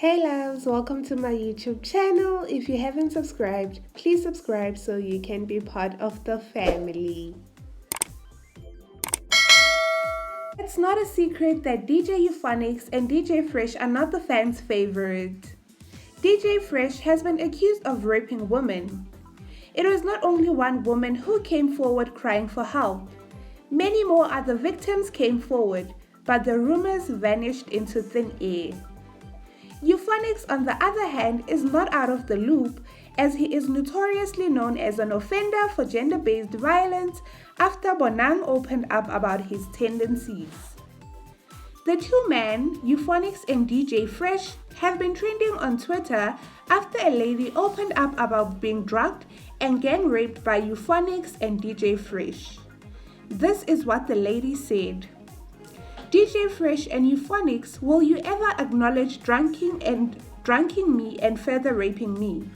Hey loves, welcome to my YouTube channel. If you haven't subscribed, please subscribe so you can be part of the family. It's not a secret that DJ Euphonix and DJ Fresh are not the fans' favorite. DJ Fresh has been accused of raping women. It was not only one woman who came forward crying for help. Many more other victims came forward, but the rumors vanished into thin air. Euphonix, on the other hand, is not out of the loop, as he is notoriously known as an offender for gender-based violence after Bonang opened up about his tendencies. The two men, Euphonix and DJ Fresh, have been trending on Twitter after a lady opened up about being drugged and gang raped by Euphonix and DJ Fresh. This is what the lady said. DJ Fresh and Euphonix, will you ever acknowledge drunking me and further raping me?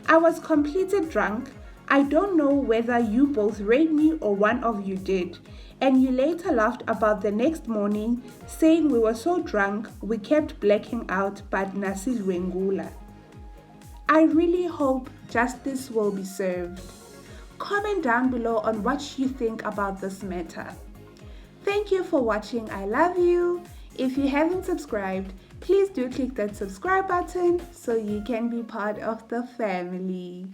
I was completely drunk. I don't know whether you both raped me or one of you did. And you later laughed about the next morning, saying we were so drunk we kept blacking out but nasilwengula. I really hope justice will be served. Comment down below on what you think about this matter. Thank you for watching. I love you. If you haven't subscribed, please do click that subscribe button so you can be part of the family.